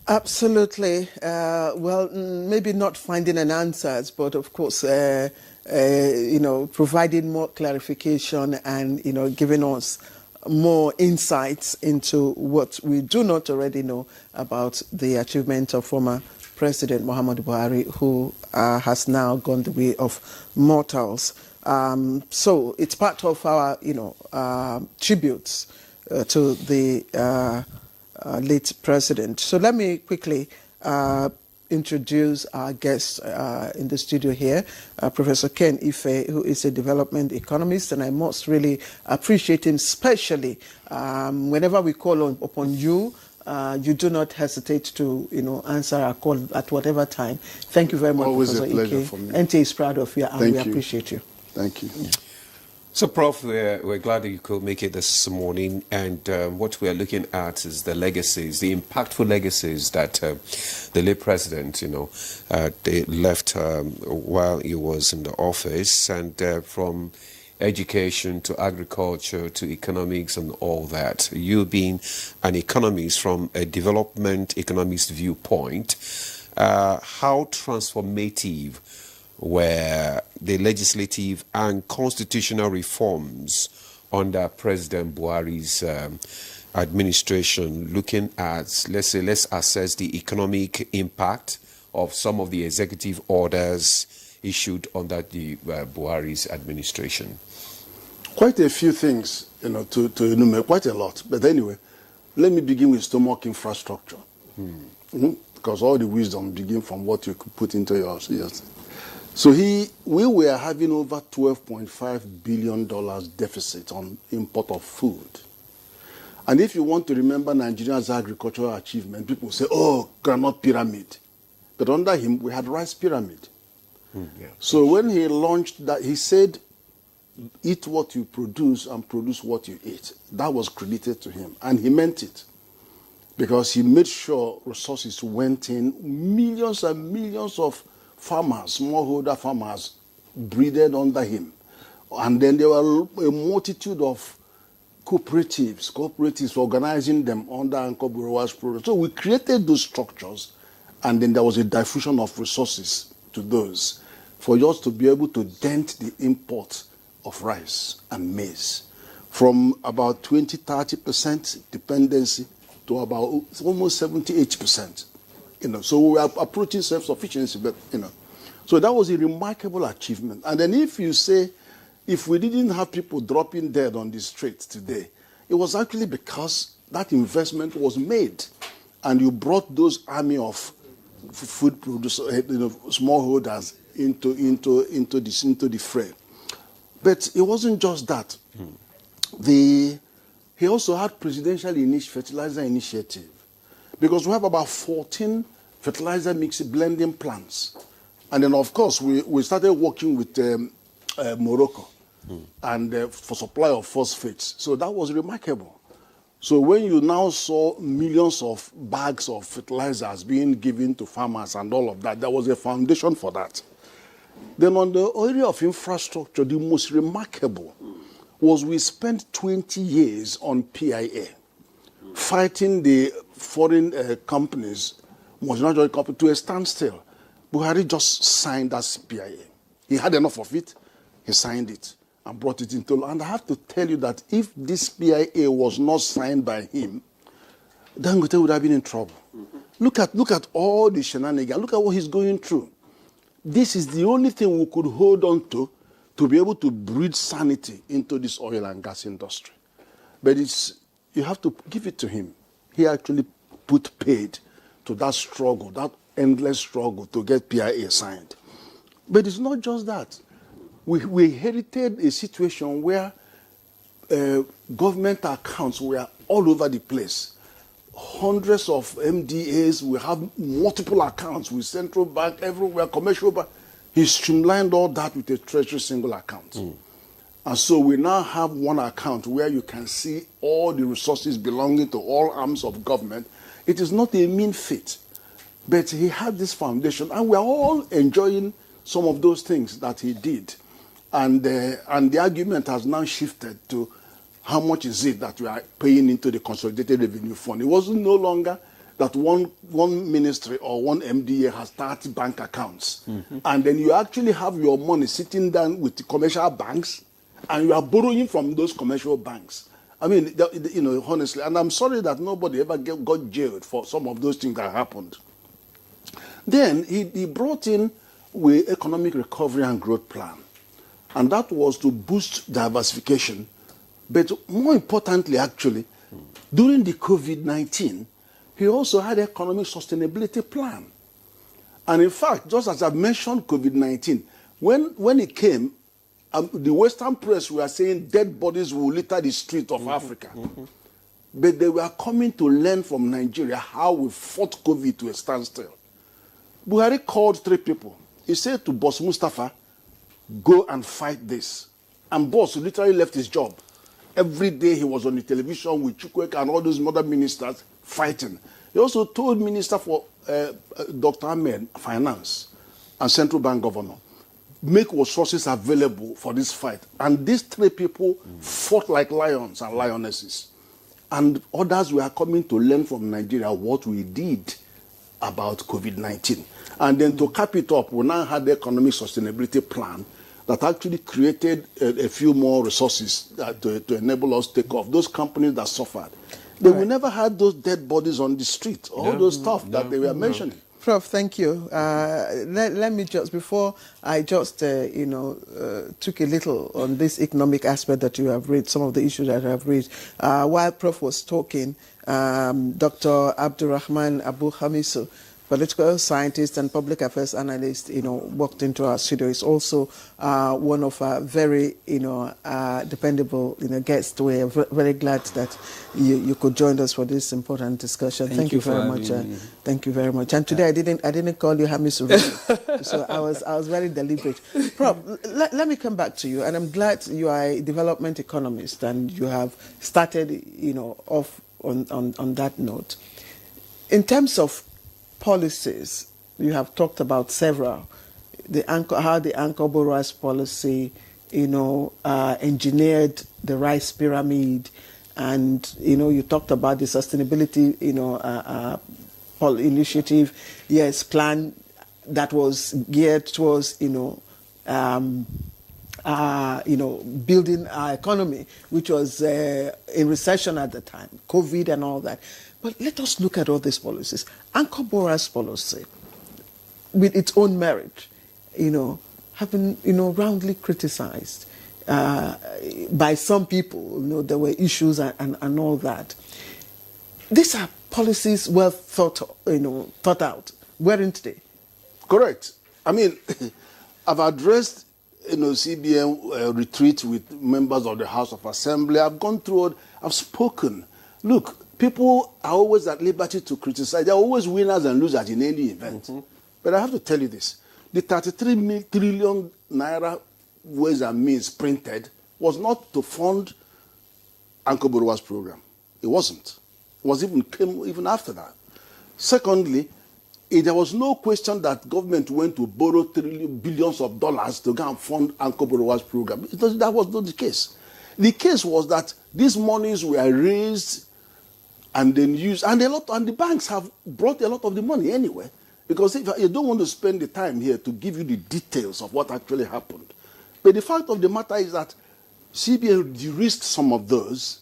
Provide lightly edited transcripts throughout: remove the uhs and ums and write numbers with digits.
Absolutely. Well, maybe not finding an answers, but of course, providing more clarification and, giving us more insights into what we do not already know about the achievement of former President Muhammadu Buhari, who has now gone the way of mortals. So it's part of our, tributes to the late president. So let me quickly introduce our guest in the studio here, Professor Ken Ife, who is a development economist, and I must really appreciate him, especially whenever we call upon you. You do not hesitate to, answer our call at whatever time. Thank you very much, Always Professor a pleasure Ike. for me. NTA is proud of you, and we appreciate you. Thank you. Yeah. So, Prof, we're glad that you could make it this morning, and what we are looking at is the legacies, the impactful legacies that the late president, they left while he was in the office, and from education to agriculture to economics and all that. You being an economist from a development economist viewpoint, how transformative were the legislative and constitutional reforms under President Buhari's administration, looking at, let's assess the economic impact of some of the executive orders issued under the Buhari's administration? Quite a few things, to enumerate, quite a lot. But anyway, let me begin with stomach infrastructure. Because all the wisdom begin from what you could put into yours. Yes. So we were having over $12.5 billion deficit on import of food. And if you want to remember Nigeria's agricultural achievement, people say, oh, groundnut pyramid. But under him, we had rice pyramid. Yeah. So when he launched that, he said, eat what you produce and produce what you eat. That was credited to him. And he meant it. Because he made sure resources went in, millions and millions of farmers, smallholder farmers, breeded under him. And then there were a multitude of cooperatives organizing them under Uncle Buhari's program. So we created those structures, and then there was a diffusion of resources to those for us to be able to dent the import of rice and maize from about 20-30% dependency to about almost 78%. So we are approaching self-sufficiency, but so that was a remarkable achievement. And then if you say, if we didn't have people dropping dead on the streets today, it was actually because that investment was made, and you brought those army of food producers, smallholders into the fray. But it wasn't just that. He also had presidential fertilizer initiative, because we have about 14 fertilizer mix blending plants. And then, of course, we started working with Morocco and for supply of phosphates. So that was remarkable. So when you now saw millions of bags of fertilizers being given to farmers and all of that, there was a foundation for that. Then on the area of infrastructure, the most remarkable was we spent 20 years on PIA, fighting the foreign companies, multinational companies, to a standstill. Buhari just signed that PIA. He had enough of it. He signed it and brought it into law. And I have to tell you that if this PIA was not signed by him, Dangote would have been in trouble. Look at all the shenanigans. Look at what he's going through. This is the only thing we could hold on to be able to breed sanity into this oil and gas industry. But you have to give it to him. He actually put paid to that struggle, that endless struggle to get PIA signed. But it's not just that. We inherited a situation where government accounts were all over the place. Hundreds of MDAs, we have multiple accounts with central bank, everywhere, commercial bank. He streamlined all that with a treasury single account. And so we now have one account where you can see all the resources belonging to all arms of government. It is not a mean feat. But he had this foundation, and we're all enjoying some of those things that he did. And the argument has now shifted to how much is it that we are paying into the Consolidated Revenue Fund. It wasn't no longer that one ministry or one MDA has 30 bank accounts, and then you actually have your money sitting down with the commercial banks, and you are borrowing from those commercial banks. I mean, you know, honestly, and I'm sorry that nobody ever got jailed for some of those things that happened. Then he brought in with economic recovery and growth plan, and that was to boost diversification. But more importantly, actually, during the COVID-19, he also had an economic sustainability plan. And in fact, just as I mentioned COVID-19, when it came, the Western press were saying dead bodies will litter the street of Africa. But they were coming to learn from Nigeria how we fought COVID to a standstill. Buhari called 3 people. He said to Boss Mustafa, go and fight this. And Boss literally left his job. Every day he was on the television with Chukwuka and all those other ministers fighting. He also told Minister for Dr. Ahmed, Finance, and Central Bank Governor, make resources available for this fight. And these 3 people fought like lions and lionesses. And others were coming to learn from Nigeria what we did about COVID-19. And then to cap it up, we now had the economic sustainability plan that actually created a few more resources to enable us to take off those companies that suffered. But we never had those dead bodies on the street, all those stuff that they were mentioning. Prof, thank you. Let me just, before I just, took a little on this economic aspect that you have raised, some of the issues that I have raised. While Prof was talking, Dr. Abdurrahman Abu Hamisu, political scientist and public affairs analyst, walked into our studio. He's also one of our very, dependable, guests. We're very glad that you could join us for this important discussion. Thank you very much. Thank you very much. And today I didn't call you Hamisu, so I was very deliberate. Prof, let me come back to you, and I'm glad you are a development economist and you have started, off on that note. In terms of policies, you have talked about several. How the anchor borrowers policy, engineered the rice pyramid, and you talked about the sustainability, initiative, yes, plan that was geared towards, building our economy, which was in recession at the time, COVID and all that. But let us look at all these policies. Anchor borrowers policy, with its own merit, have been, roundly criticized by some people. There were issues and all that. These are policies well thought out, weren't they? Correct. I mean, I've addressed, CBN retreat with members of the House of Assembly. I've gone through, I've spoken. Look, people are always at liberty to criticize. There are always winners and losers in any event. But I have to tell you this. The 33 trillion naira ways and means printed was not to fund Anchor Borrowers program. It wasn't. It came even after that. Secondly, there was no question that government went to borrow billions of dollars to go and fund Anchor Borrowers program. That was not the case. The case was that these monies were raised and then used, and the banks have brought a lot of the money anyway. Because if you don't want to spend the time here to give you the details of what actually happened. But the fact of the matter is that CBN de-risked some of those,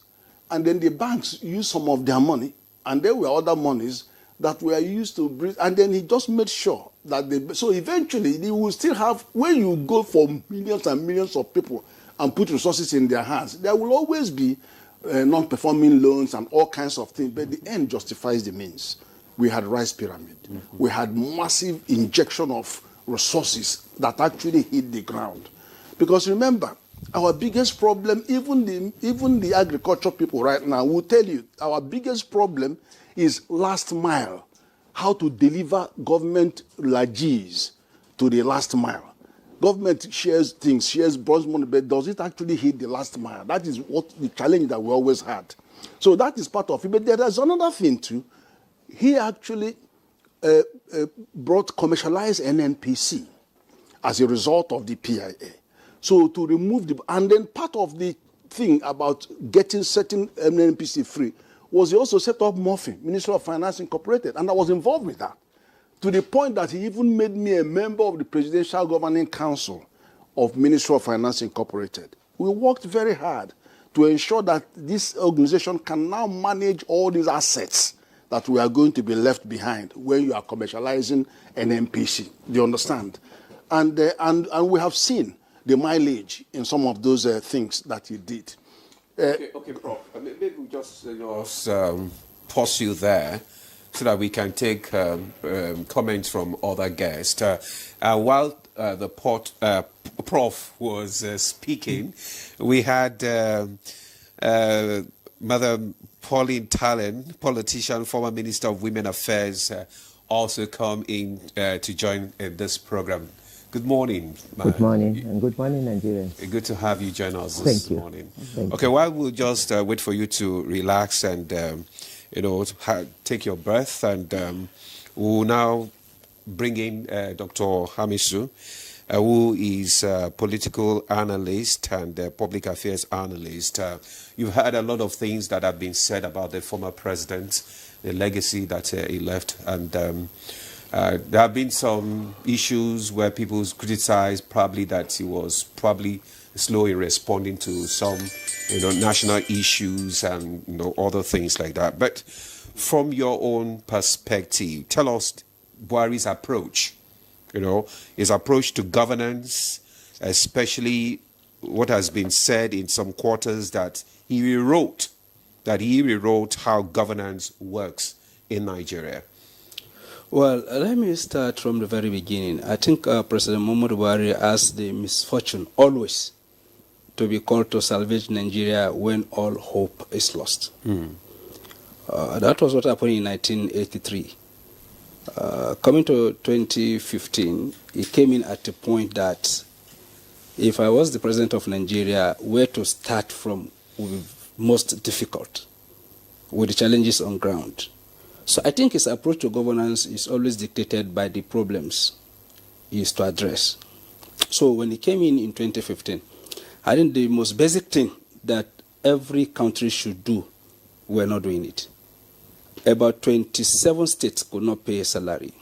and then the banks used some of their money, and there were other monies that were used to bring, and then he just made sure that so eventually they will still have, when you go for millions and millions of people and put resources in their hands, there will always be non-performing loans and all kinds of things, but the end justifies the means. We had rice pyramid. We had massive injection of resources that actually hit the ground. Because remember, our biggest problem, even the agriculture people right now will tell you, our biggest problem is last mile. How to deliver government largesse to the last mile. Government shares things, shares borrows money, but does it actually hit the last mile? That is what the challenge that we always had. So that is part of it. But there is another thing too. He actually brought commercialized NNPC as a result of the PIA. So to remove and then part of the thing about getting certain NNPC free was he also set up MOFIN, Ministry of Finance Incorporated, and I was involved with that, to the point that he even made me a member of the Presidential Governing Council of Ministry of Finance Incorporated. We worked very hard to ensure that this organization can now manage all these assets that we are going to be left behind when you are commercializing an MPC. Do you understand? And we have seen the mileage in some of those things that he did. Okay, Prof. Maybe we just pause you there so that we can take comments from other guests. While the Prof was speaking, we had Mother Pauline Tallen, politician, former Minister of Women Affairs, also come in to join this program. Good morning, ma'am. Good morning, and good morning, Nigerians. Good to have you join us this morning. Thank you. While we'll just wait for you to relax and, take your breath, and we'll now bring in Dr. Hamisu, who is a political analyst and public affairs analyst. You've heard a lot of things that have been said about the former president, the legacy that he left, and there have been some issues where people criticize probably that he was probably slow in responding to some, national issues and, other things like that. But from your own perspective, tell us Buhari's approach, his approach to governance, especially what has been said in some quarters that he rewrote how governance works in Nigeria. Well, let me start from the very beginning. I think President Muhammadu Buhari has the misfortune always to be called to salvage Nigeria when all hope is lost. That was what happened in 1983. Coming to 2015, he came in at the point that if I was the president of Nigeria, where to start from would be most difficult with the challenges on ground. So I think his approach to governance is always dictated by the problems he is to address. So when he came in 2015, I think the most basic thing that every country should do, we're not doing it. About 27 states could not pay a salary.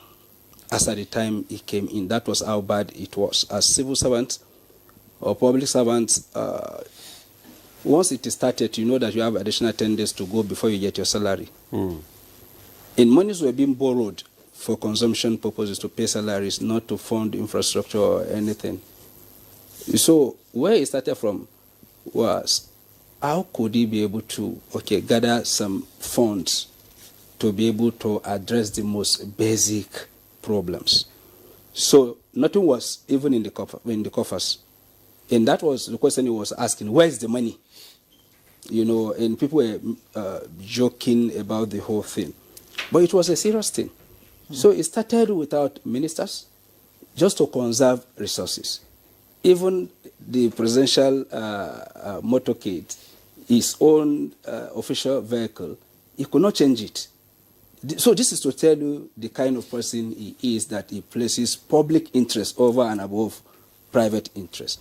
As at the time he came in, that was how bad it was. As civil servants or public servants, once it is started, you know that you have additional 10 days to go before you get your salary. And monies were being borrowed for consumption purposes to pay salaries, not to fund infrastructure or anything. So where he started from was, how could he be able to gather some funds to be able to address the most basic problems? So nothing was even in the coffers. And that was the question he was asking, where is the money? And people were joking about the whole thing. But it was a serious thing. So it started without ministers, just to conserve resources. Even the presidential motorcade, his own official vehicle, he could not change it. So this is to tell you the kind of person he is, that he places public interest over and above private interest.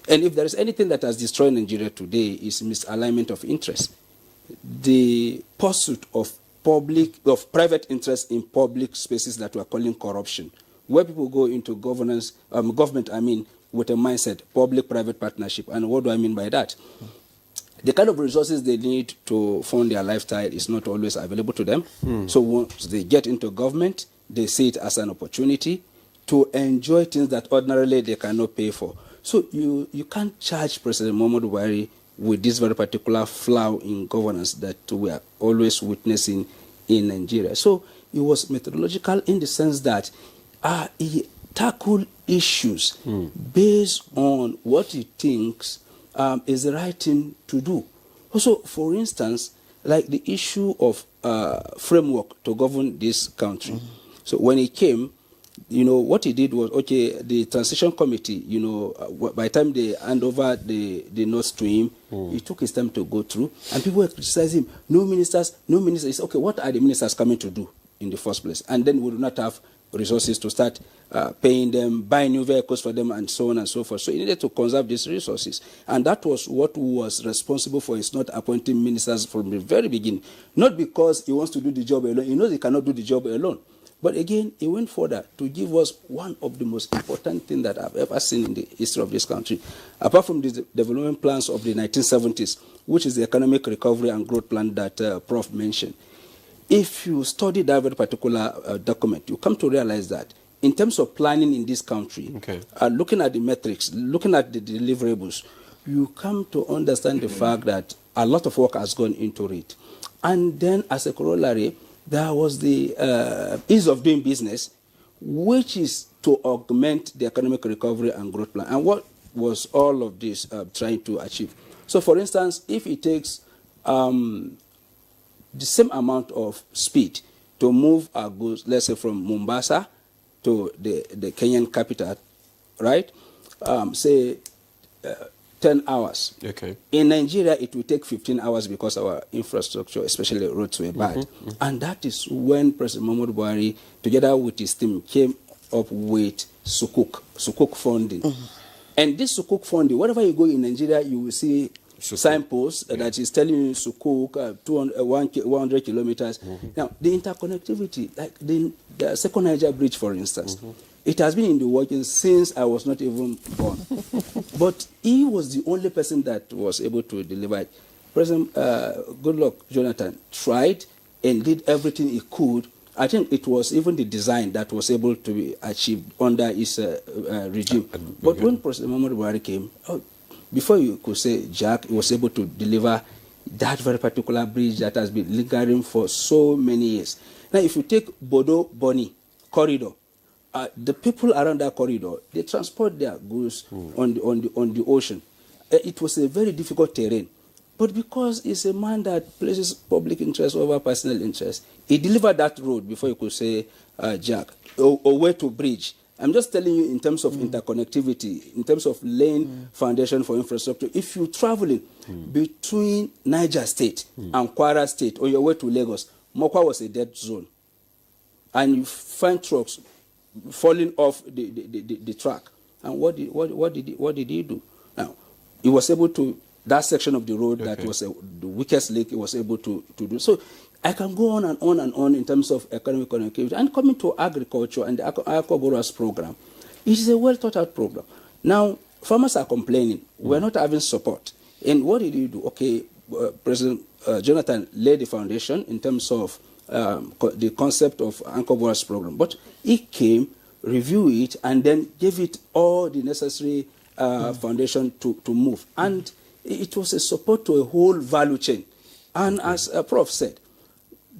And if there is anything that has destroyed Nigeria today, is misalignment of interest. The pursuit of private interest in public spaces that we are calling corruption, where people go into government, with a mindset, public-private partnership. And what do I mean by that? The kind of resources they need to fund their lifestyle is not always available to them. So once they get into government, they see it as an opportunity to enjoy things that ordinarily they cannot pay for. So you can't charge President Muhammadu Buhari with this very particular flaw in governance that we are always witnessing in Nigeria. So it was methodological in the sense that he tackled issues based on what he thinks is the right thing to do. Also, for instance, like the issue of framework to govern this country. So when he came, what he did was, the transition committee, by the time they hand over the notes to him, he took his time to go through, and people were criticizing him. No ministers. He said, what are the ministers coming to do in the first place? And then we do not have resources to start paying them, buying new vehicles for them, and so on and so forth. So he needed to conserve these resources. And that was what was responsible for his not appointing ministers from the very beginning. Not because he wants to do the job alone. He knows he cannot do the job alone. But again, he went further to give us one of the most important things that I've ever seen in the history of this country. Apart from the development plans of the 1970s, which is the economic recovery and growth plan that Prof mentioned. If you study that very particular document, you come to realize that in terms of planning in this country, looking at the metrics, looking at the deliverables, you come to understand the fact that a lot of work has gone into it. And then as a corollary, there was the ease of doing business, which is to augment the economic recovery and growth plan. And what was all of this trying to achieve? So for instance, if it takes the same amount of speed to move our goods, let's say from Mombasa to the Kenyan capital, right? Say 10 hours. Okay. In Nigeria, it will take 15 hours because our infrastructure, especially roads, were bad. And that is when President Muhammadu Buhari, together with his team, came up with Sukuk funding. And this Sukuk funding, wherever you go in Nigeria, you will see signposts that is telling you Sukuk, 100 kilometers. Now, the interconnectivity, like the Second Niger Bridge, for instance, it has been in the working since I was not even born. But he was the only person that was able to deliver it. President Goodluck Jonathan tried and did everything he could. I think it was even the design that was able to be achieved under his regime. But when President Muhammadu Buhari came, before you could say Jack, he was able to deliver that very particular bridge that has been lingering for so many years. Now, if you take Bodo-Boni corridor, the people around that corridor, they transport their goods on the ocean. It was a very difficult terrain. But because he's a man that places public interest over personal interest, he delivered that road before you could say Jack, or way to bridge. I'm just telling you in terms of interconnectivity, in terms of laying foundation for infrastructure. If you're traveling between Niger State and Kwara State on your way to Lagos, Mokwa was a dead zone. And you find trucks falling off the track. And what did he do? Now, he was able to, that section of the road that was the weakest link, he was able to do. So I can go on and on and on in terms of economic connectivity. And coming to agriculture and the Aquaboras program, it is a well-thought-out program. Now, farmers are complaining. We're not having support. And what did he do? Okay, President Jonathan laid the foundation in terms of the concept of Aquaboras program. But he came, reviewed it, and then gave it all the necessary foundation to move. And it was a support to a whole value chain. And as Prof said,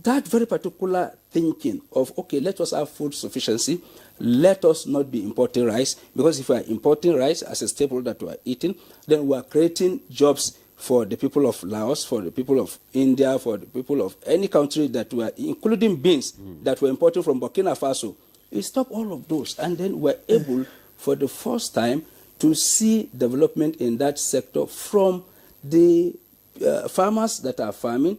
that very particular thinking of, okay, let us have food sufficiency, let us not be importing rice, because if we are importing rice as a staple that we are eating, then we are creating jobs for the people of Laos, for the people of India, for the people of any country that we are, including beans that we're importing from Burkina Faso. We stop all of those, and then we're able, for the first time, to see development in that sector from the farmers that are farming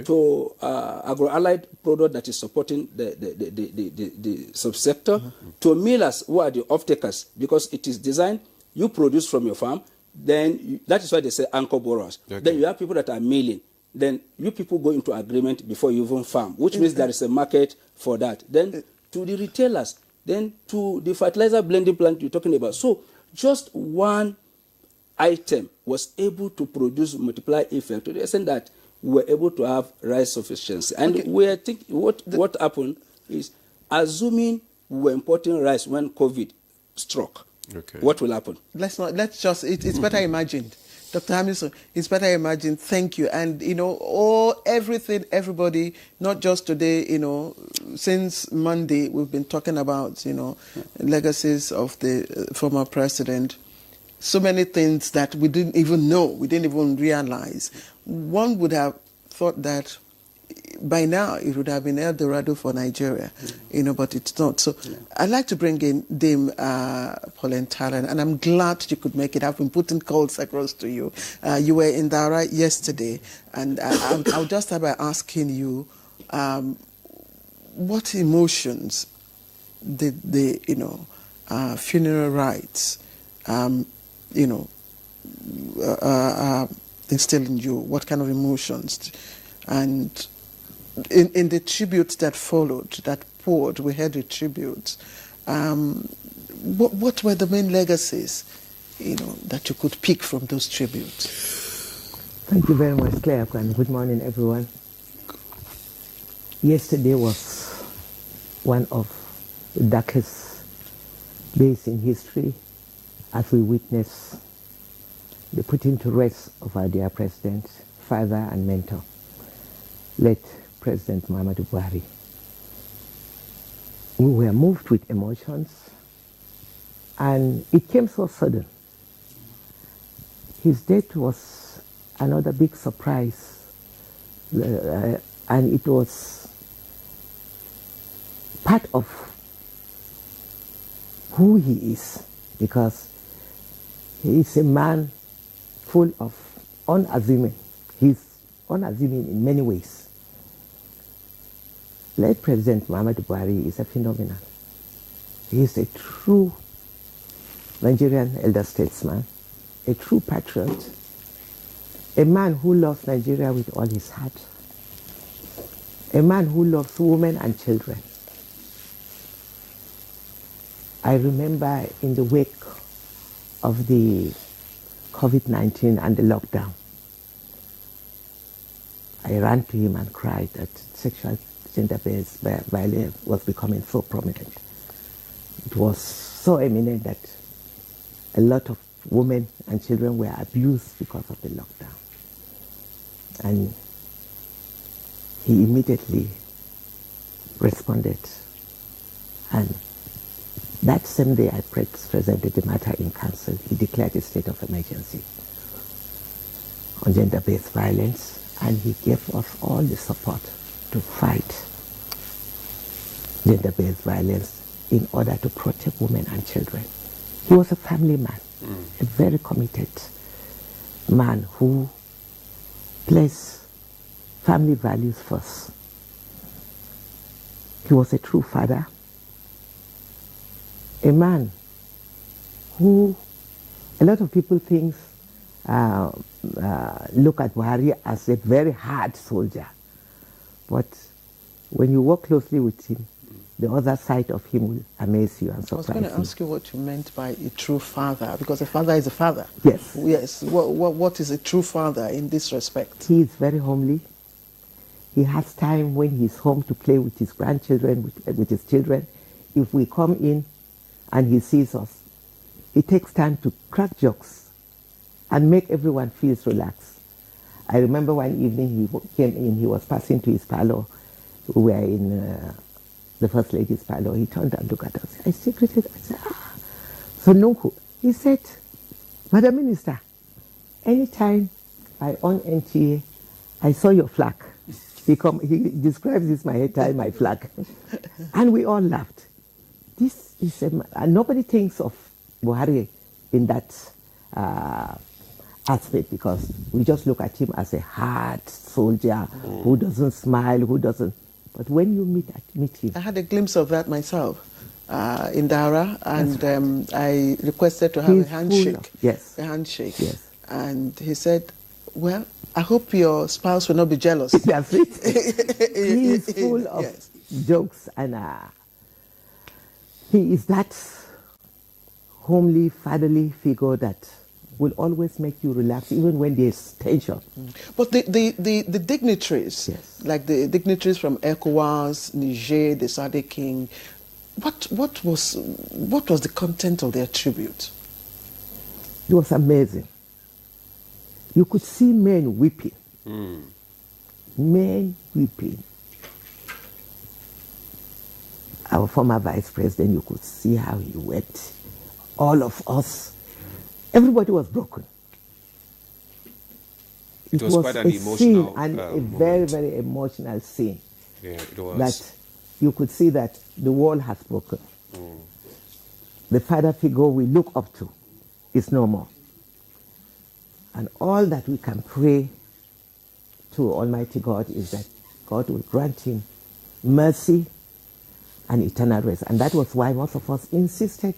to agro-allied product that is supporting the subsector, to millers who are the off-takers, because it is designed, you produce from your farm, then that is why they say anchor borrowers. Then you have people that are milling. Then you people go into agreement before you even farm, which means there is a market for that. Then to the retailers, then to the fertilizer blending plant you're talking about. So just one item was able to produce multiply effect to the extent that we were able to have rice sufficiency. And we are thinking what happened is, assuming we were importing rice when COVID struck, what will happen? Let's just, it's better imagined. Dr. Hamilton, it's better imagined. Thank you. And, you know, everybody, not just today, you know, since Monday, we've been talking about, you know, legacies of the former president. So many things that we didn't even know, we didn't even realize. One would have thought that by now it would have been El Dorado for Nigeria, you know, but it's not. So I'd like to bring in Dame Pauline Talon, and I'm glad you could make it. I've been putting calls across to you. You were in Dara yesterday, and I'll just start by asking you, what emotions the funeral rites, instill in you? What kind of emotions? And in the tributes that followed, that poured, we heard the tributes. What were the main legacies, that you could pick from those tributes? Thank you very much, Claire, and good morning, everyone. Yesterday was one of the darkest days in history as we witnessed the putting to rest of our dear president, father and mentor, late President Muhammadu Buhari. We were moved with emotions, and it came so sudden. His death was another big surprise, and it was part of who he is, because he is a man full of unassuming. He's unassuming in many ways. Late President Muhammadu Buhari is a phenomenon. He is a true Nigerian elder statesman, a true patriot, a man who loves Nigeria with all his heart, a man who loves women and children. I remember in the wake of the COVID-19 and the lockdown, I ran to him and cried that sexual gender-based violence was becoming so prominent. It was so eminent that a lot of women and children were abused because of the lockdown. And he immediately responded. And that same day I presented the matter in council. He declared a state of emergency on gender-based violence, and he gave us all the support to fight gender-based violence in order to protect women and children. He was a family man, a very committed man who placed family values first. He was a true father, a man who a lot of people think look at Buhari as a very hard soldier. But when you work closely with him, the other side of him will amaze you and surprise you. I was going to ask you what you meant by a true father, because a father is a father. Yes. Yes. What is a true father in this respect? He is very homely. He has time when he's home to play with his grandchildren, with his children. If we come in and he sees us, he takes time to crack jokes and make everyone feel relaxed. I remember one evening he came in, he was passing to his parlor. We were in the First Lady's parlor. He turned and looked at us. I secreted. I said, So Nunku, he said, Madam Minister, anytime I on NTA, I saw your flag. He describes this my head tie, my flag. And we all laughed. This is and nobody thinks of Buhari in that aspect, because we just look at him as a hard soldier who doesn't smile, who doesn't. But when you meet him, I had a glimpse of that myself in Dara, and right. I requested to have a handshake. Yes, a handshake. Yes, and he said, "Well, I hope your spouse will not be jealous." That's it. He is full of jokes, and he is that homely, fatherly figure that will always make you relax, even when there's tension. But the dignitaries, like the dignitaries from ECOWAS, Niger, the Sade King, what was the content of their tribute? It was amazing. You could see men weeping. Men weeping. Our former vice president, you could see how he wept. All of us. Everybody was broken. It was quite an emotional scene, and a moment. very, very emotional scene. Yeah, it was. That you could see that the wall has broken. The father figure we look up to is no more. And all that we can pray to Almighty God is that God will grant him mercy and eternal rest. And that was why most of us insisted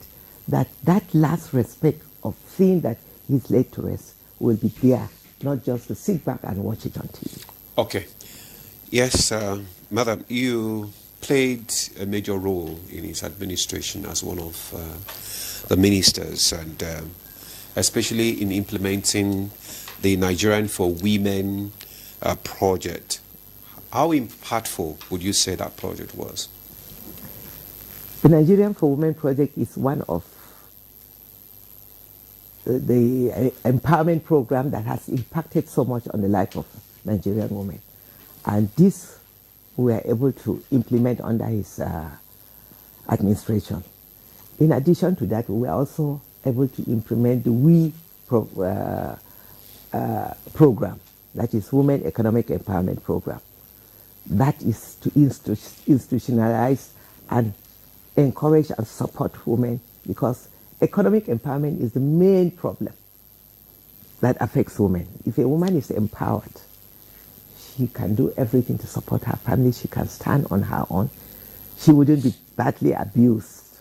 that that last respect of seeing that he's laid to rest will be there, not just to sit back and watch it on TV. Okay. Yes, Madam, you played a major role in his administration as one of the ministers, and especially in implementing the Nigerian for Women project. How impactful would you say that project was? The Nigerian for Women project is one of the empowerment program that has impacted so much on the life of Nigerian women. And this we were able to implement under his administration. In addition to that, we were also able to implement the WE program, that is Women Economic Empowerment Program. That is to institutionalize and encourage and support women, because economic empowerment is the main problem that affects women. If a woman is empowered, she can do everything to support her family, she can stand on her own, she wouldn't be badly abused,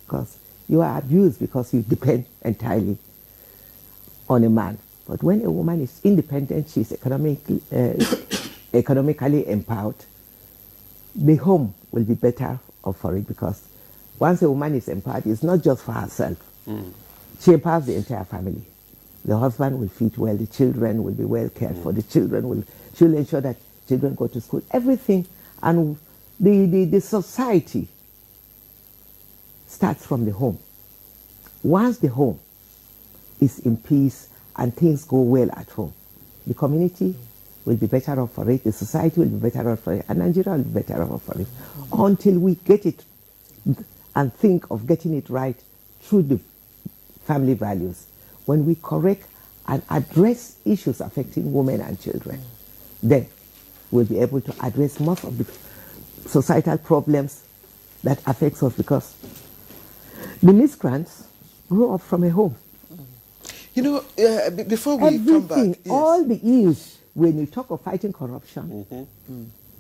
because you are abused because you depend entirely on a man. But when a woman is independent, she's economically empowered, the home will be better off for it, because once a woman is empowered, it's not just for herself. She empowers the entire family. The husband will feed well, the children will be well cared for, she'll ensure that children go to school, everything. And the society starts from the home. Once the home is in peace and things go well at home, the community will be better off for it, the society will be better off for it, and Nigeria will be better off for it, until we get it and think of getting it right through the family values. When we correct and address issues affecting women and children, then we'll be able to address most of the societal problems that affects us, because the miscreants grew up from a home. You know, before we come back... Everything, all the ills, when you talk of fighting corruption,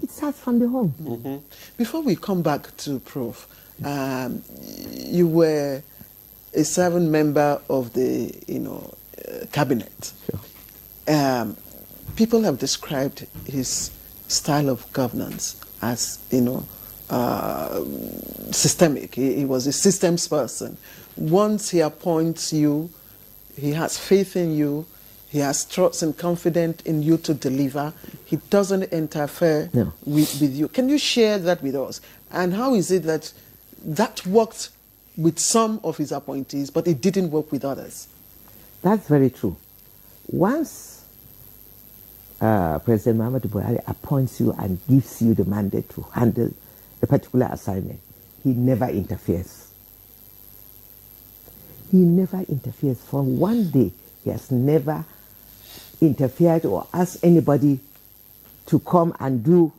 it starts from the home. Before we come back to Prof, you were a 7 member of the, cabinet. Sure. People have described his style of governance as, systemic. He was a systems person. Once he appoints you, he has faith in you, he has trust and confidence in you to deliver. He doesn't interfere with you. Can you share that with us? And how is it that worked with some of his appointees, but it didn't work with others? That's very true. Once President Muhammadu Buhari appoints you and gives you the mandate to handle a particular assignment, he never interferes. He never interferes. For one day, he has never interfered or asked anybody to come and do,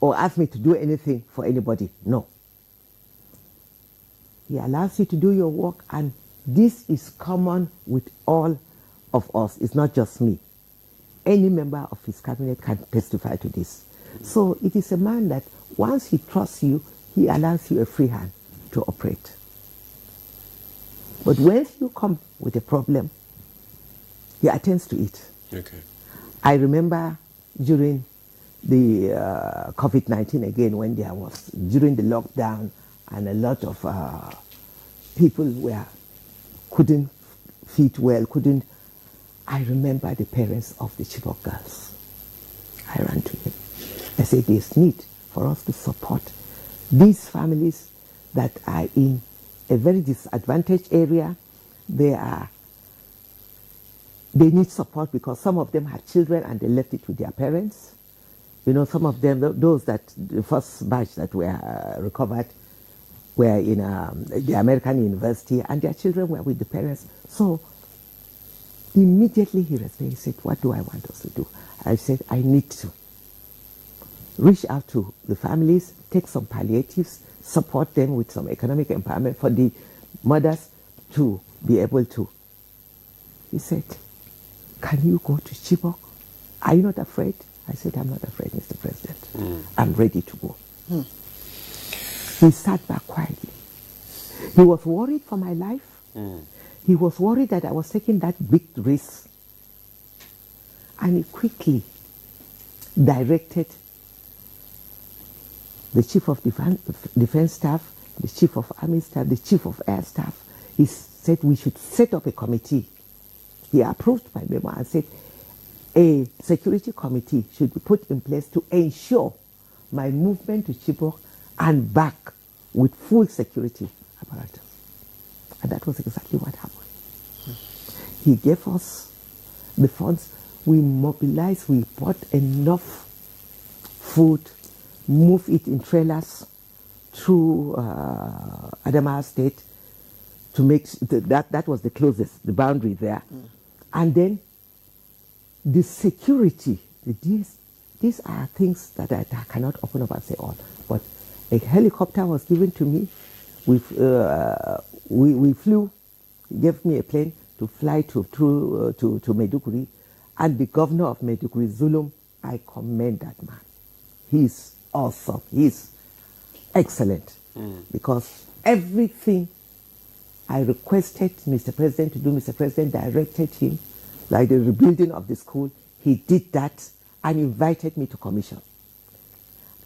or ask me to do anything for anybody. No. He allows you to do your work, and this is common with all of us. It's not just me. Any member of his cabinet can testify to this. So it is a man that once he trusts you, he allows you a free hand to operate. But when you come with a problem, he attends to it. Okay. I remember during the COVID-19 again, when there was, during the lockdown, and a lot of people couldn't feed well, I remember the parents of the Chibok girls. I ran to him. I said, there's need for us to support these families that are in a very disadvantaged area. They need support, because some of them had children and they left it with their parents. Some of them, those that, the first batch that were recovered, were in the American university, and their children were with the parents. So immediately he responded. He said, what do I want us to do? I said, I need to reach out to the families, take some palliatives, support them with some economic empowerment for the mothers to be able to. He said, can you go to Chibok? Are you not afraid? I said, I'm not afraid, Mr. President. I'm ready to go. He sat back quietly. He was worried for my life. He was worried that I was taking that big risk. And he quickly directed the Chief of Defense Staff, the Chief of Army Staff, the Chief of Air Staff. He said we should set up a committee. He approved my memo and said a security committee should be put in place to ensure my movement to Chibok and back with full security apparatus. And that was exactly what happened. He gave us the funds. We mobilized, we bought enough food, moved it in trailers through Adamawa State to make that was the closest, the boundary there. And then the security, these are things that I cannot open up and say all. But a helicopter was given to me. We flew. He gave me a plane to fly to Maiduguri. And the governor of Maiduguri, Zulum, I commend that man. He's awesome. He's excellent. Because everything I requested Mr. President to do, Mr. President directed him, like the rebuilding of the school. He did that and invited me to commission.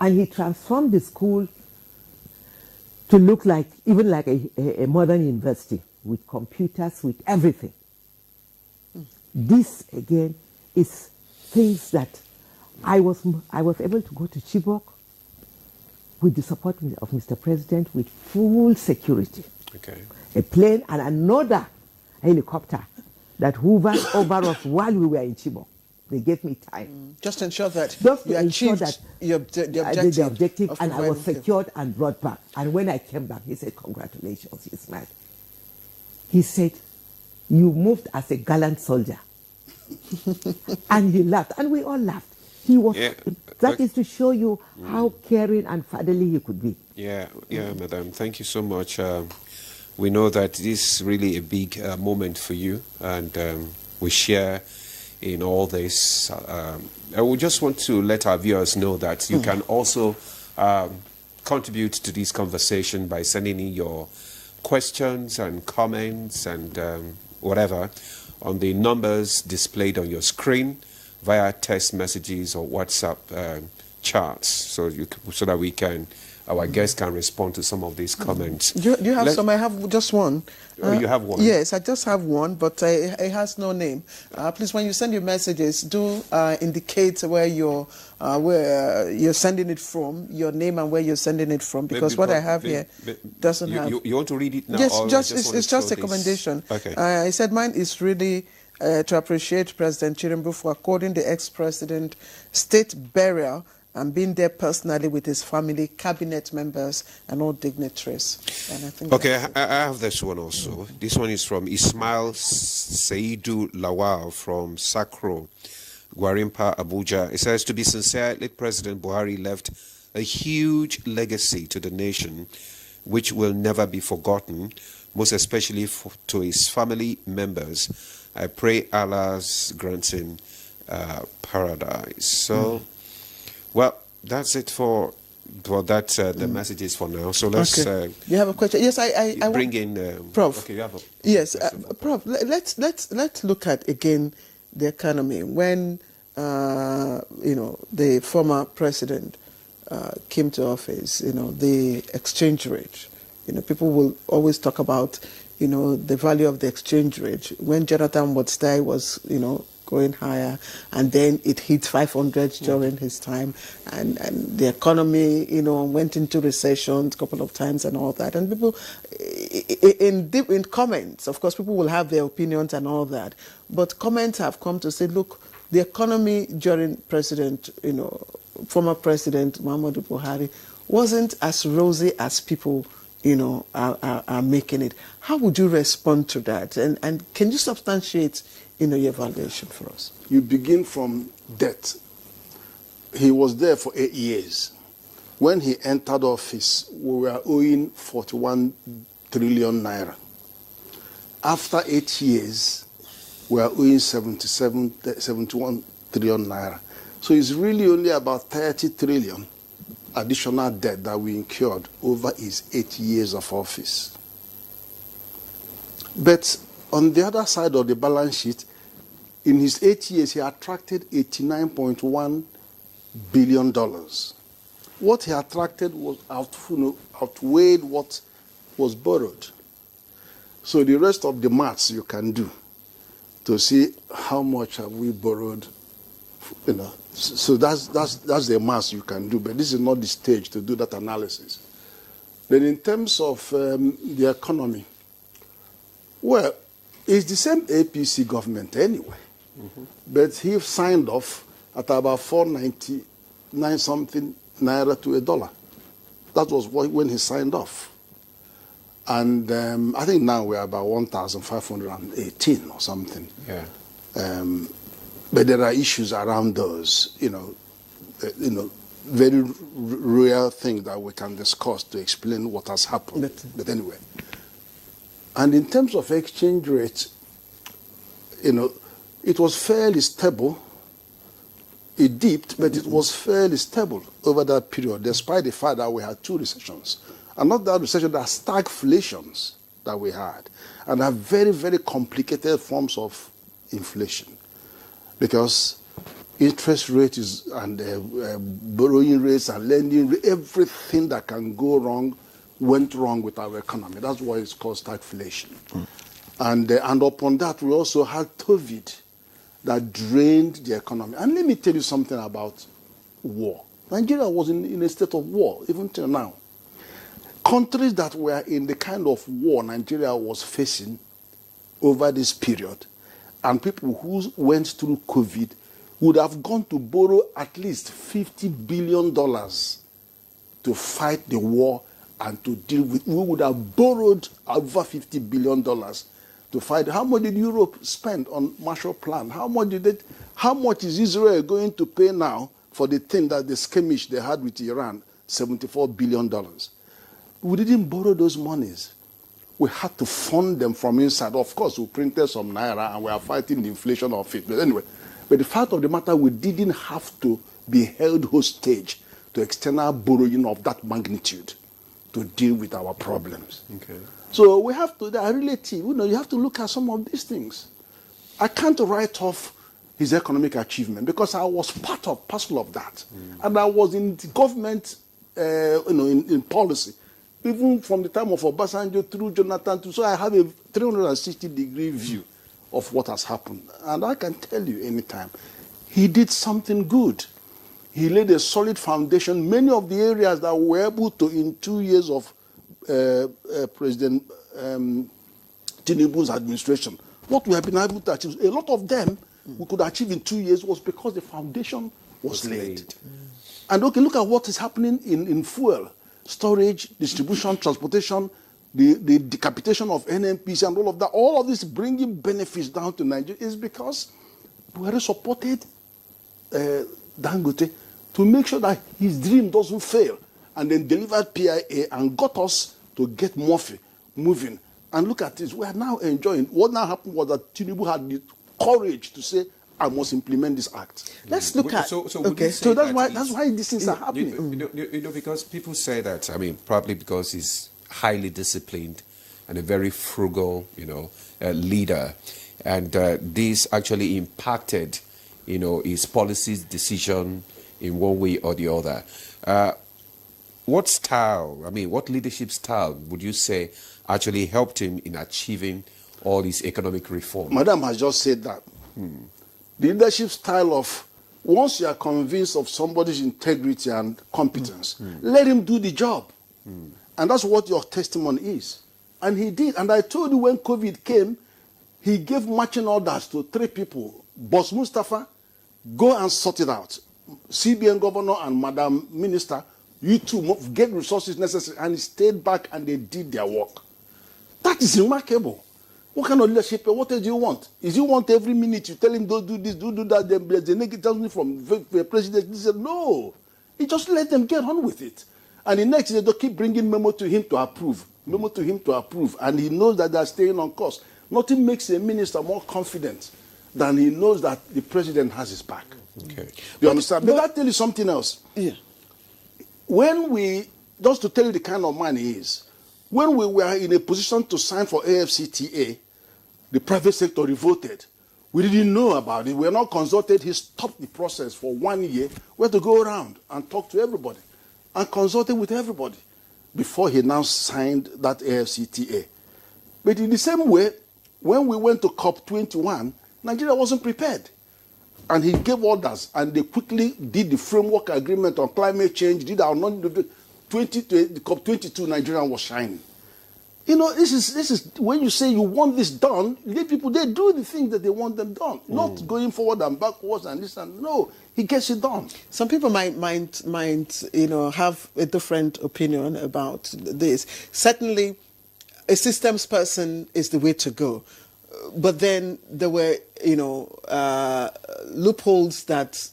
And he transformed the school to look like, even like a modern university, with computers, with everything. This, again, is things that I was able to go to Chibok with the support of Mr. President with full security. Okay. A plane and another helicopter that hovered over us while we were in Chibok. They gave me time. Just to ensure that Just you to ensure achieved that the objective, and I was secured and brought back. And when I came back, he said, congratulations. He smiled. He said, you moved as a gallant soldier. And he laughed. And we all laughed. He was. Yeah, that is to show you how caring and fatherly he could be. Yeah, madam. Thank you so much. We know that this is really a big moment for you, and we share in all this. I would just want to let our viewers know that you can also contribute to this conversation by sending in your questions and comments and whatever on the numbers displayed on your screen via text messages or WhatsApp chats, so that we can, our guests can respond to some of these comments. Do you have some? I have just one. You have one? Yes, I just have one, but it has no name. Please, when you send your messages, do indicate where you're sending it from, your name and where you're sending it from, because what I have here doesn't have. You want to read it now? Yes, it's just a commendation. Okay. I said mine is really to appreciate President Chirimbu for according the ex-president state burial and being there personally with his family, cabinet members, and all dignitaries. And I think okay, I have this one also. This one is from Ismail Seidu Lawal from Sakro, Gwarimpa, Abuja. It says, to be sincere, late President Buhari left a huge legacy to the nation, which will never be forgotten, most especially to his family members. I pray Allah's grant him paradise. So, well, that's it for that. The messages for now. So let's. Okay. You have a question? Yes, I bring in Prof. Okay, you have a yes, Prof. Let's look at again the economy when the former president came to office. The exchange rate. People will always talk about the value of the exchange rate. When Jonathan Wodstai was going higher, and then it hit 500 during his time, and the economy, went into recession a couple of times and all that. And people, in comments, of course, people will have their opinions and all that, but comments have come to say, look, the economy during former President Muhammadu Buhari wasn't as rosy as people are making it. How would you respond to that? And can you substantiate your evaluation for us? You begin from debt. He was there for 8 years. When he entered office, we were owing 41 trillion naira. After 8 years, we are owing 71 trillion naira. So it's really only about 30 trillion additional debt that we incurred over his 8 years of office. But on the other side of the balance sheet, in his 8 years, he attracted $89.1 billion. What he attracted was outweighed what was borrowed. So the rest of the maths you can do to see how much have we borrowed. So that's the maths you can do, but this is not the stage to do that analysis. Then in terms of the economy, well, it's the same APC government anyway. But he signed off at about 499 something naira to $1. That was when he signed off. And I think now we're about 1,518 or something. Yeah. But there are issues around those, very real things that we can discuss to explain what has happened. But anyway. And in terms of exchange rate, it was fairly stable. It dipped, but it was fairly stable over that period, despite the fact that we had 2 recessions. And not that recession, there are stagflations that we had. And are very, very complicated forms of inflation. Because interest rates and borrowing rates and lending rates, everything that can go wrong went wrong with our economy. That's why it's called stagflation. And upon that, we also had COVID that drained the economy. And let me tell you something about war. Nigeria was in a state of war, even till now. Countries that were in the kind of war Nigeria was facing over this period, and people who went through COVID would have gone to borrow at least $50 billion to fight the war and to deal with. We would have borrowed over $50 billion to fight. How much did Europe spend on Marshall Plan? How much is Israel going to pay now for the thing that the skirmish they had with Iran? $74 billion. We didn't borrow those monies. We had to fund them from inside. Of course, we printed some naira and we are fighting the inflation of it. But anyway, but the fact of the matter, we didn't have to be held hostage to external borrowing of that magnitude to deal with our problems. Okay. So we have to, they are relative. You have to look at some of these things. I can't write off his economic achievement because I was parcel of that. And I was in the government, in policy. Even from the time of Obasanjo through Jonathan, so I have a 360-degree view of what has happened. And I can tell you anytime, he did something good. He laid a solid foundation. Many of the areas that we were able to, in 2 years of President Tinubu's administration, what we have been able to achieve, a lot of them we could achieve in 2 years was because the foundation was laid. And okay, look at what is happening in fuel. Storage, distribution, transportation, the decapitation of NMPC and all of that, all of this bringing benefits down to Nigeria is because Buhari supported Dangote to make sure that his dream doesn't fail, and then delivered PIA and got us to get Murphy moving. And look at this, we are now enjoying. What now happened was that Tinubu had the courage to say, I must implement this act. Let's look at. So that's why these things are happening. Because people say that. I mean, probably because he's highly disciplined and a very frugal, leader, and this actually impacted, his policies, decision in one way or the other. What style? I mean, what leadership style would you say actually helped him in achieving all these economic reforms? Madam has just said that. The leadership style of, once you are convinced of somebody's integrity and competence, let him do the job. And that's what your testimony is. And he did. And I told you when COVID came, he gave marching orders to 3 people. Boss Mustafa, go and sort it out. CBN governor and Madam Minister, you two get resources necessary. And he stayed back and they did their work. That is remarkable. What kind of leadership? What else do you want? Is you want every minute you tell him don't do this, do that, then the negative from the president? He said, no. He just let them get on with it. And the next day they keep bringing memo to him to approve. Memo to him to approve. And he knows that they're staying on course. Nothing makes a minister more confident than he knows that the president has his back. Okay. You understand? But I'll tell you something else. Yeah. just to tell you the kind of man he is, when we were in a position to sign for AFCTA, the private sector revolted. We didn't know about it. We were not consulted. He stopped the process for 1 year. We had to go around and talk to everybody and consulted with everybody before he now signed that AFCTA. But in the same way, when we went to COP21, Nigeria wasn't prepared. And he gave orders, and they quickly did the framework agreement on climate change, did our COP22, Nigeria was shining. You know, this is when you say you want this done, the people, they do the things that they want them done, not going forward and backwards and this and no. He gets it done. Some people might have a different opinion about this. Certainly, a systems person is the way to go. But then there were, loopholes that,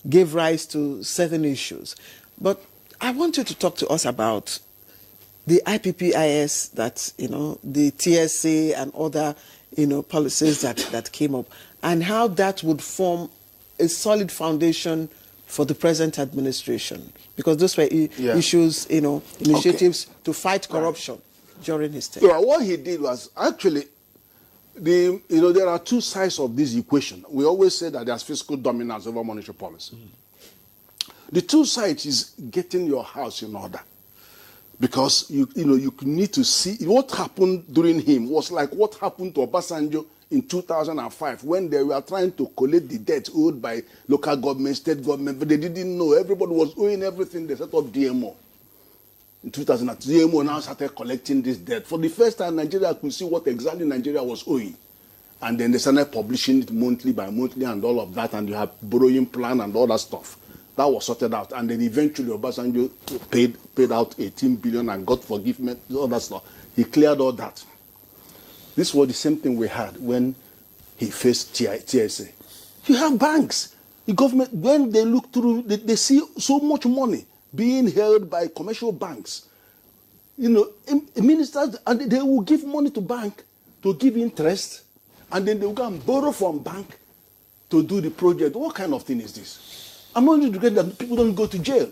gave rise to certain issues. But I want you to talk to us about the IPPIS that, the TSA and other, policies that came up, and how that would form a solid foundation for the present administration. Because those were issues, initiatives to fight corruption during his term. Yeah, what he did was actually, there are two sides of this equation. We always say that there's fiscal dominance over monetary policy. The two sides is getting your house in order. Because you need to see what happened during him was like what happened to Obasanjo in 2005 when they were trying to collect the debt owed by local government, state government, but they didn't know. Everybody was owing everything. They set up DMO. In 2002, DMO now started collecting this debt. For the first time, Nigeria could see what exactly Nigeria was owing. And then they started publishing it monthly by monthly and all of that, and you have borrowing plan and all that stuff. That was sorted out. And then eventually Obasanjo paid out 18 billion and got forgiveness, all that stuff. He cleared all that. This was the same thing we had when he faced TSA. You have banks. The government, when they look through, they see so much money being held by commercial banks. Ministers, and they will give money to bank to give interest, and then they will go and borrow from bank to do the project. What kind of thing is this? I'm not going to get that people don't go to jail.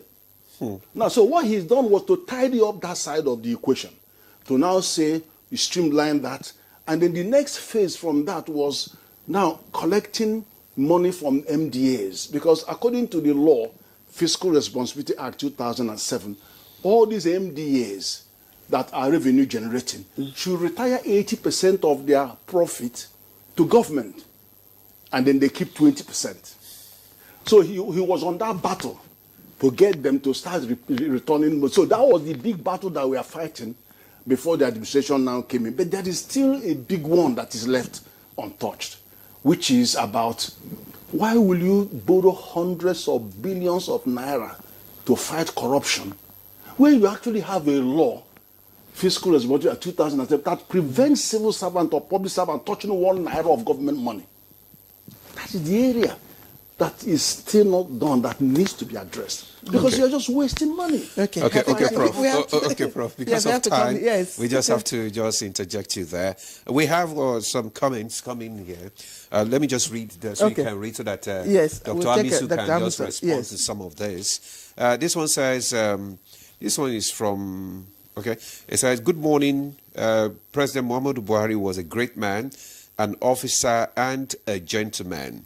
Now, so what he's done was to tidy up that side of the equation, to now say, we streamline that, and then the next phase from that was now collecting money from MDAs, because according to the law, Fiscal Responsibility Act 2007, all these MDAs that are revenue generating should retire 80% of their profit to government, and then they keep 20%. So he was on that battle to get them to start returning. So that was the big battle that we are fighting before the administration now came in. But there is still a big one that is left untouched, which is about why will you borrow hundreds of billions of naira to fight corruption when you actually have a law, Fiscal Responsibility 2007, that prevents civil servant or public servant touching 1 naira of government money? That is the area that is still not done, that needs to be addressed. Because you're just wasting money. Okay, Prof. Because of time, we just have to interject you there. We have some comments coming here. Let me just read this so you can read so that Dr. Amisu can just respond to some of this. This one says, this one is from, it says, good morning. President Muhammadu Buhari was a great man, an officer and a gentleman.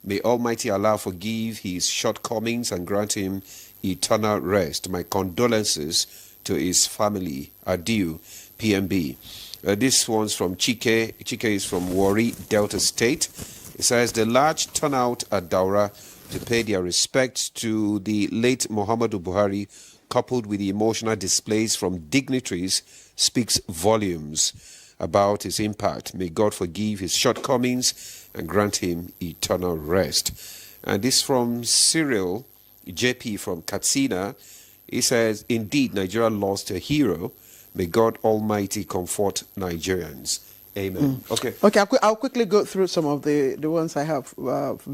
May Almighty Allah forgive his shortcomings and grant him eternal rest. My condolences to his family. Adieu, PMB. This one's from Chike. Chike is from Warri, Delta State. It says, the large turnout at Daura to pay their respects to the late Muhammadu Buhari, coupled with the emotional displays from dignitaries, speaks volumes about his impact. May God forgive his shortcomings and grant him eternal rest. And this from Cyril JP from Katsina. He says, indeed, Nigeria lost a hero. May God Almighty comfort Nigerians. Amen. Okay, I'll quickly go through some of the ones I have,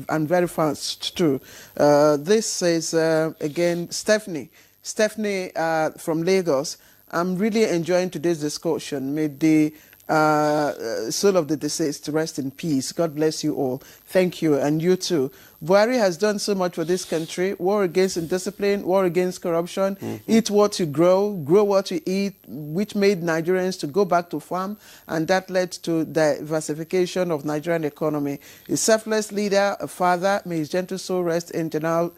and very fast too. This is, again, Stephanie from Lagos. I'm really enjoying today's discussion. May the soul of the deceased, rest in peace. God bless you all. Thank you, and you too. Buhari has done so much for this country. War against indiscipline, war against corruption, eat what you grow what you eat, which made Nigerians to go back to farm, and that led to diversification of Nigerian economy. A selfless leader, a father, may his gentle soul rest in General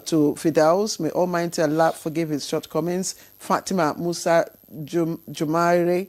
to Fidaus. May Almighty Allah forgive his shortcomings. Fatima Musa Jumaire,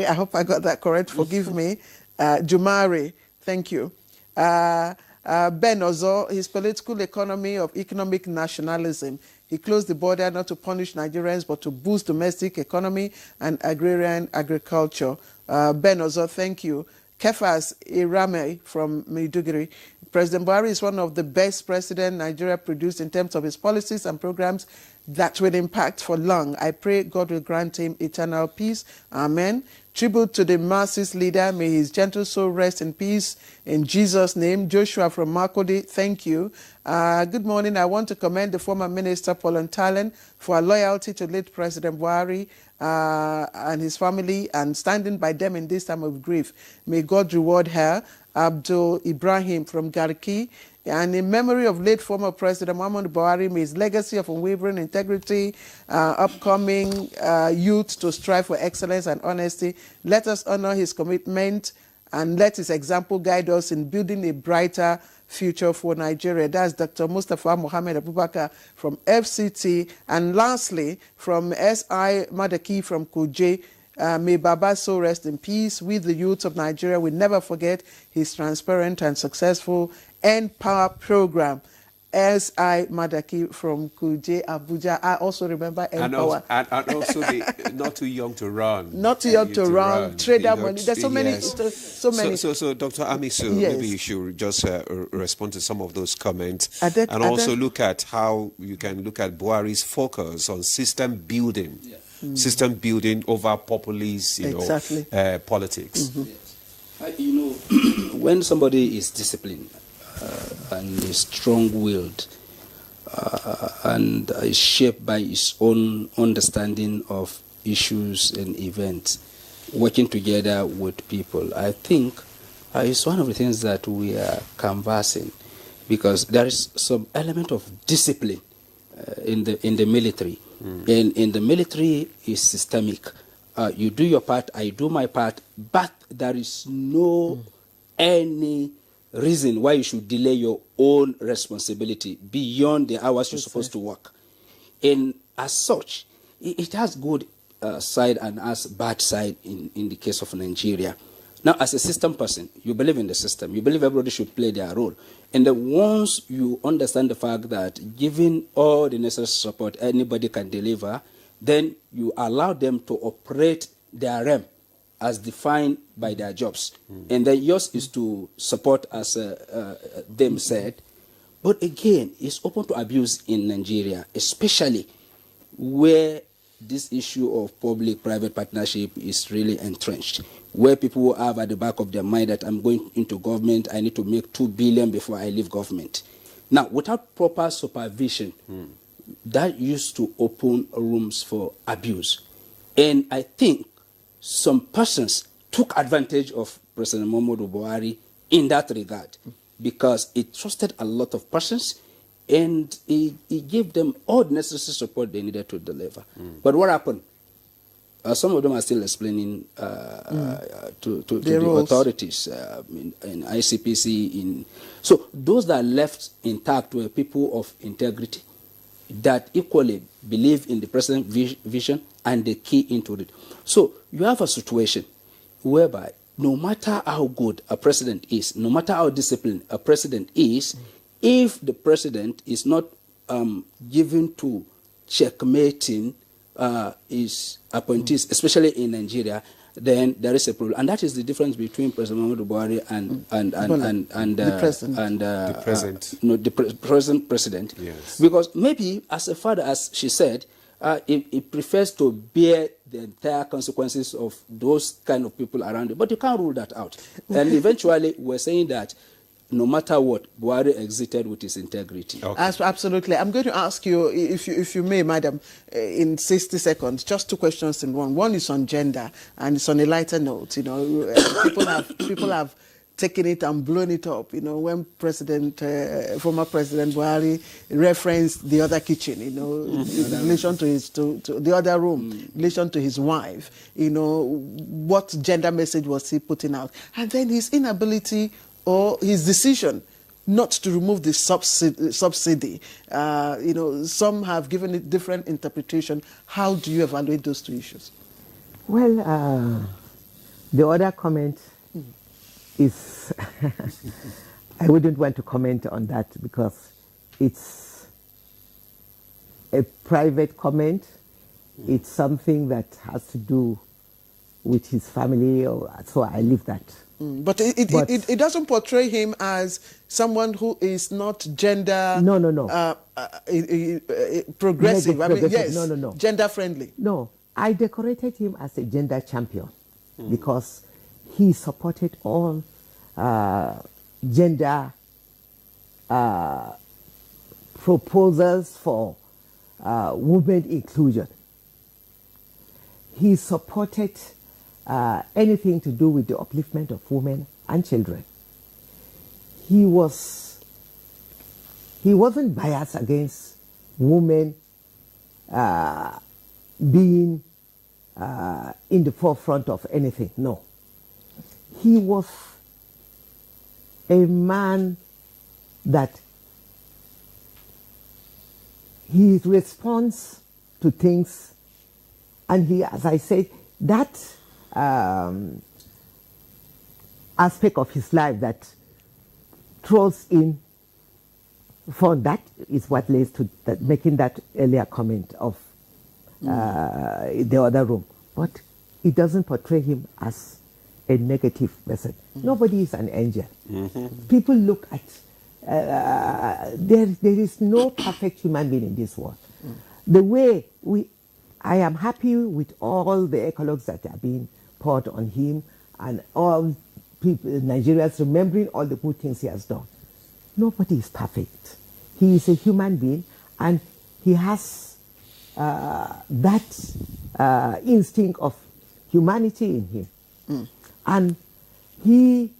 I hope I got that correct, forgive me. Jumare, thank you. Ben Ozo, his political economy of economic nationalism. He closed the border not to punish Nigerians, but to boost domestic economy and agrarian agriculture. Ben Ozo, thank you. Kefas Irame from Maiduguri. President Buhari is one of the best presidents Nigeria produced in terms of his policies and programs that will impact for long. I pray God will grant him eternal peace. Amen. Tribute to the masses leader. May his gentle soul rest in peace. In Jesus' name. Joshua from Makodi, thank you. Good morning. I want to commend the former Minister Paul Ntalen for her loyalty to late President Buhari and his family and standing by them in this time of grief. May God reward her. Abdul Ibrahim from Garki. And in memory of late former President Muhammadu Buhari, may his legacy of unwavering integrity, upcoming youth to strive for excellence and honesty. Let us honor his commitment and let his example guide us in building a brighter future for Nigeria. That's Dr. Mustafa Mohammed Abubakar from FCT. And lastly, from S.I. Madaki from Kuje, may Baba's soul rest in peace. We, the youth of Nigeria, will never forget his transparent and successful End Power program. S.I. Madaki from Kuje, Abuja. I also remember End Power. And also the not too young to run. Not too young to run. Trader money. There's so many. Yes. So many. So Dr. Amisu, Yes. maybe you should just respond to some of those comments. And also look at how you can look at Buhari's focus on system building. Yeah. System building over populist, politics. Yes. When somebody is disciplined and is strong-willed and is shaped by his own understanding of issues and events, working together with people, I think it's one of the things that we are canvassing, because there is some element of discipline in the military. And in the military is systemic. You do your part, I do my part, but there is no any reason why you should delay your own responsibility beyond the hours you're supposed to work. And as such, it has good side and has bad side in the case of Nigeria. Now, as a system person, you believe in the system. You believe everybody should play their role. And then once you understand the fact that giving all the necessary support anybody can deliver, then you allow them to operate their realm as defined by their jobs. And then yours is to support, as them said. But again, it's open to abuse in Nigeria, especially where this issue of public-private partnership is really entrenched, where people have at the back of their mind that I'm going into government, I need to make 2 billion before I leave government. Now, without proper supervision, that used to open rooms for abuse. And I think some persons took advantage of President Muhammadu Buhari in that regard, because he trusted a lot of persons and he gave them all the necessary support they needed to deliver. But what happened? Some of them are still explaining to the authorities in ICPC. So those that left intact were people of integrity that equally believe in the president's vision and they key into it. So you have a situation whereby no matter how good a president is, no matter how disciplined a president is, if the president is not given to checkmating his appointees, especially in Nigeria, then there is a problem. And that is the difference between President Muhammadu Buhari and the present president. Yes. Because maybe as a father, as she said, he prefers to bear the entire consequences of those kind of people around him. But you can't rule that out. And eventually we're saying that no matter what, Buhari exited with his integrity. Okay. Absolutely. I'm going to ask you, if you may, madam, in 60 seconds, just two questions in one. One is on gender, and it's on a lighter note. You know, people have taken it and blown it up. You know, when former President Buhari referenced the other kitchen, you know, in relation to the other room, in relation to his wife, you know, what gender message was he putting out? And then his inability or his decision not to remove the subsidy. You know, some have given it different interpretation. How do you evaluate those two issues? Well, the other comment is, I wouldn't want to comment on that because it's a private comment. It's something that has to do with his family, so I leave that. But it doesn't portray him as someone who is not gender progressive. I mean, yes, no. Gender friendly. No, I decorated him as a gender champion because he supported all gender proposals for women inclusion. He supported anything to do with the upliftment of women and children. He wasn't biased against women being in the forefront of anything. No. He was a man that he responds to things, and he, as I said, that aspect of his life that throws in fun, that is what leads to that, making that earlier comment of the other room. But it doesn't portray him as a negative person. Nobody is an angel. People look at, there is no perfect human being in this world. The way I am happy with all the eclogues that are being poured on him and all people, Nigerians remembering all the good things he has done. Nobody is perfect. He is a human being and he has that instinct of humanity in him. And he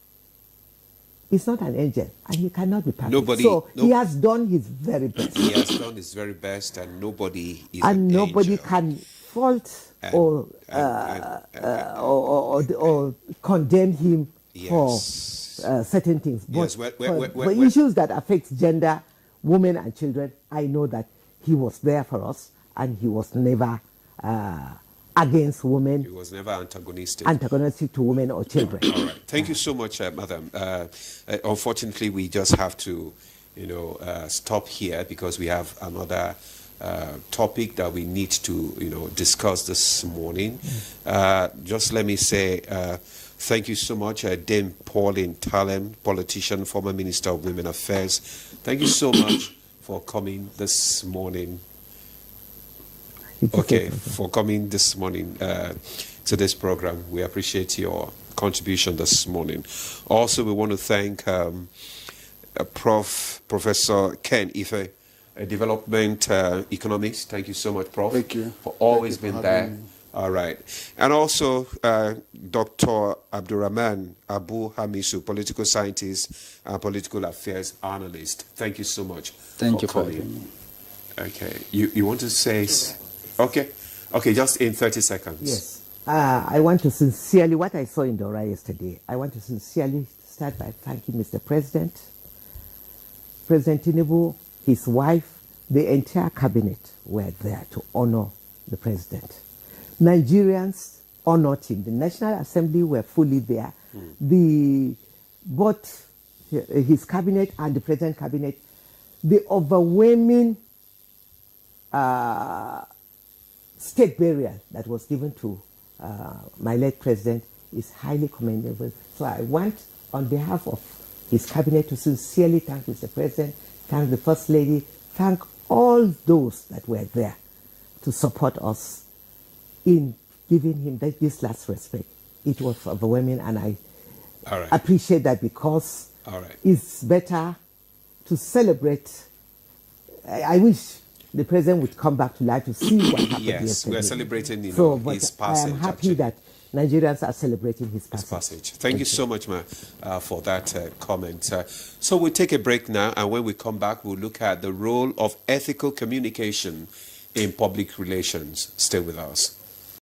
is not an angel and he cannot be perfect. He has done his very best. He has done his very best and nobody is and an nobody angel. Can fault or condemn him for certain things. But for issues that affect gender, women and children, I know that he was there for us and he was never against women. He was never antagonistic to women or children. All right. Thank you so much, madam. Unfortunately, we just have to, stop here because we have another topic that we need to, discuss this morning. Just let me say thank you so much, Dame Pauline Talem, politician, former Minister of Women Affairs. Thank you so much for coming this morning. Okay, for coming this morning to this program. We appreciate your contribution this morning. Also, we want to thank Professor Ken Ife, development economist. Thank you so much, Prof. Thank you. For always being there. Me. All right. And also Dr. Abdurrahman Abu Hamisu, political scientist and political affairs analyst. Thank you so much. Thank you for having me. Okay. You want to say... Okay, just in 30 seconds. Yes. I want to sincerely, what I saw in Dora yesterday, I want to sincerely start by thanking Mr. President, President Tinubu, his wife, the entire cabinet were there to honor the president. Nigerians honored him. The National Assembly were fully there. Both his cabinet and the president cabinet, the overwhelming state burial that was given to my late president is highly commendable. So I want, on behalf of his cabinet, to sincerely thank Mr. President, thank the First Lady, thank all those that were there to support us in giving him this last respect. It was overwhelming, and I appreciate that because All right. it's better to celebrate. I wish the president would come back to life to see what happened Yes, yesterday. we are celebrating his But passage. I am happy actually. that Nigerians are celebrating his passage. Thank you so much, ma, for that comment. So we'll take a break now, and when we come back, we'll look at the role of ethical communication in public relations. Stay with us.